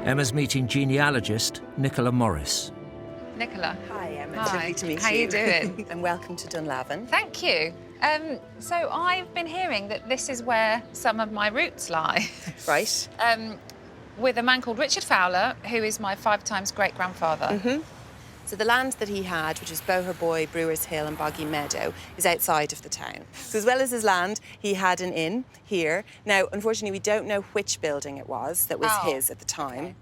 Emma's meeting genealogist Nicola Morris. Nicola. Hi, Emma. Hi. Lovely to meet you. How you doing? And welcome to Dunlavin. Thank you. So I've been hearing that this is where some of my roots lie. Right. With a man called Richard Fowler, who is my 5 times great-grandfather. So the land that he had, which is Boher Boy, Brewers Hill and Boggy Meadow, is outside of the town. So as well as his land, he had an inn here. Now, unfortunately, we don't know which building it was that was his at the time.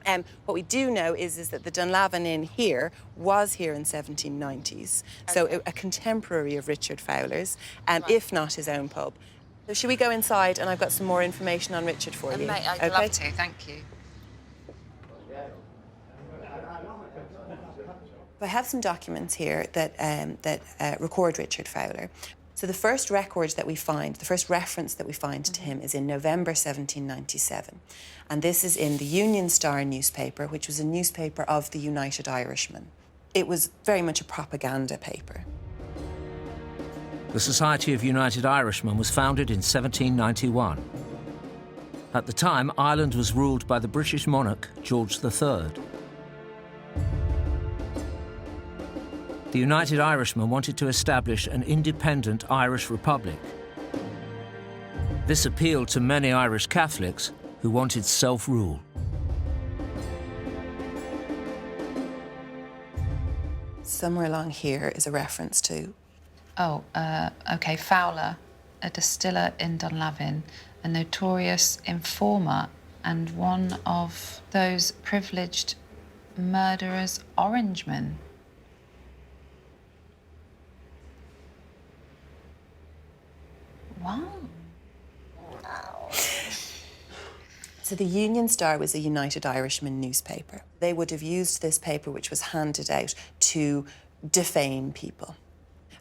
Okay. What we do know is that the Dunlavin Inn here was here in 1790s. So a contemporary of Richard Fowler's, if not his own pub. So should we go inside and I've got some more information on Richard for you? Mate, I'd love to, thank you. I have some documents here that record Richard Fowler. So the first record that we find, the first reference that we find to him is in November 1797. And this is in the Union Star newspaper, which was a newspaper of the United Irishman. It was very much a propaganda paper. The Society of United Irishmen was founded in 1791. At the time, Ireland was ruled by the British monarch, George III. The United Irishmen wanted to establish an independent Irish republic. This appealed to many Irish Catholics who wanted self-rule. Somewhere along here is a reference to... OK, Fowler, a distiller in Dunlavin, a notorious informer and one of those privileged murderers, Orangemen. Wow. So the Union Star was a United Irishman newspaper. They would have used this paper, which was handed out, to defame people.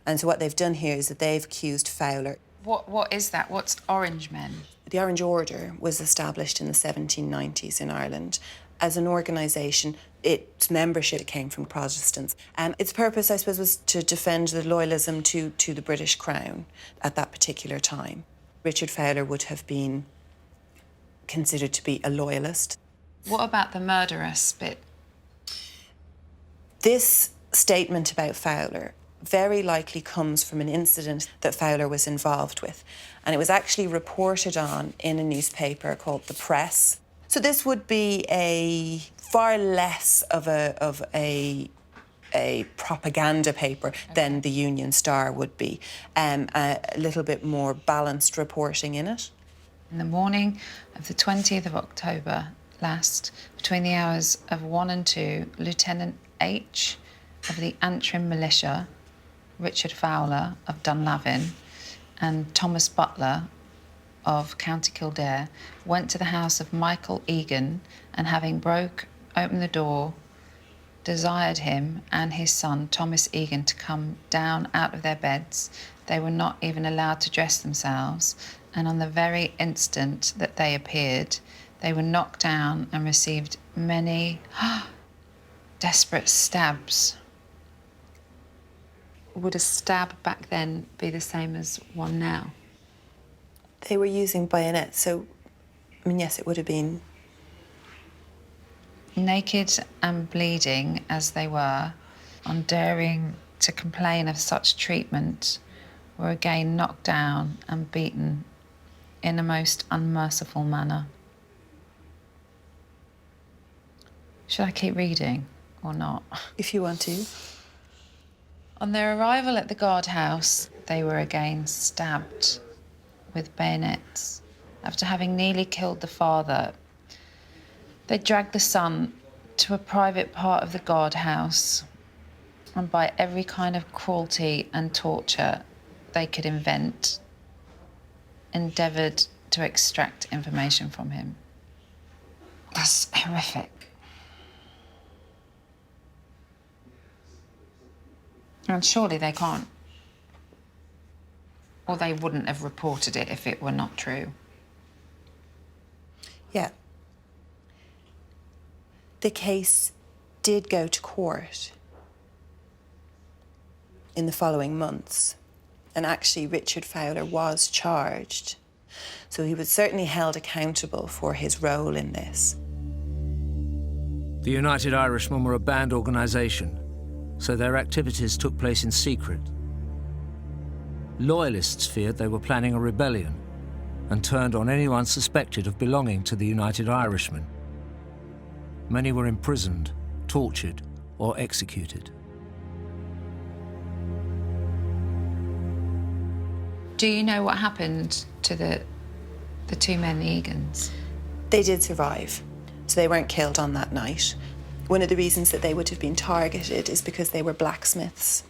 And so what they've done here is that they've accused Fowler. What is that? What's Orangemen? The Orange Order was established in the 1790s in Ireland as an organisation. Its membership came from Protestants. Its purpose, I suppose, was to defend the loyalism to the British Crown at that particular time. Richard Fowler would have been considered to be a loyalist. What about the murderous bit? This statement about Fowler very likely comes from an incident that Fowler was involved with. And it was actually reported on in a newspaper called The Press. So this would be a far less of a propaganda paper than the Union Star would be. A little bit more balanced reporting in it. In the morning of the 20th of October last, between the hours of 1 and 2, Lieutenant H of the Antrim Militia, Richard Fowler of Dunlavin, and Thomas Butler of County Kildare went to the house of Michael Egan and, having opened the door, desired him and his son, Thomas Egan, to come down out of their beds. They were not even allowed to dress themselves, and on the very instant that they appeared, they were knocked down and received many desperate stabs. Would a stab back then be the same as one now? They were using bayonets, so, I mean, yes, it would have been. Naked and bleeding as they were, on daring to complain of such treatment, were again knocked down and beaten in a most unmerciful manner. Should I keep reading or not? If you want to. On their arrival at the guardhouse, they were again stabbed with bayonets. After having nearly killed the father, they dragged the son to a private part of the guardhouse, and by every kind of cruelty and torture they could invent, endeavoured to extract information from him. That's horrific. And surely they can't. Or they wouldn't have reported it if it were not true. Yeah. The case did go to court in the following months. And actually, Richard Fowler was charged. So he was certainly held accountable for his role in this. The United Irishmen were a banned organisation, so their activities took place in secret. Loyalists feared they were planning a rebellion and turned on anyone suspected of belonging to the United Irishmen. Many were imprisoned, tortured, or executed. Do you know what happened to the two men, the Egans? They did survive, so they weren't killed on that night. One of the reasons that they would have been targeted is because they were blacksmiths.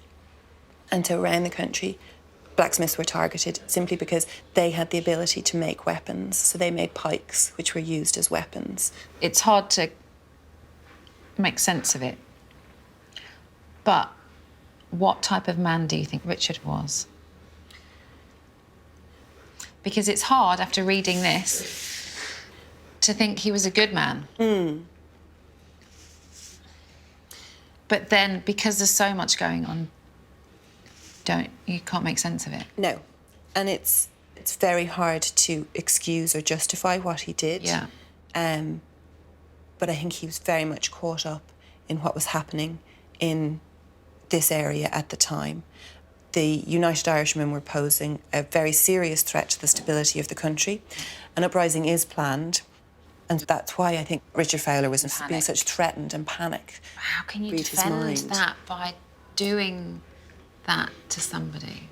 And so around the country, blacksmiths were targeted simply because they had the ability to make weapons. So they made pikes, which were used as weapons. It's hard to make sense of it. But what type of man do you think Richard was? Because it's hard, after reading this, to think he was a good man. But then, because there's so much going on, you can't make sense of it. No. And it's very hard to excuse or justify what he did. Yeah. But I think he was very much caught up in what was happening in this area at the time. The United Irishmen were posing a very serious threat to the stability of the country. An uprising is planned, and that's why I think Richard Fowler was being such threatened and panic. How can you Read his defend mind. that by doing that to somebody?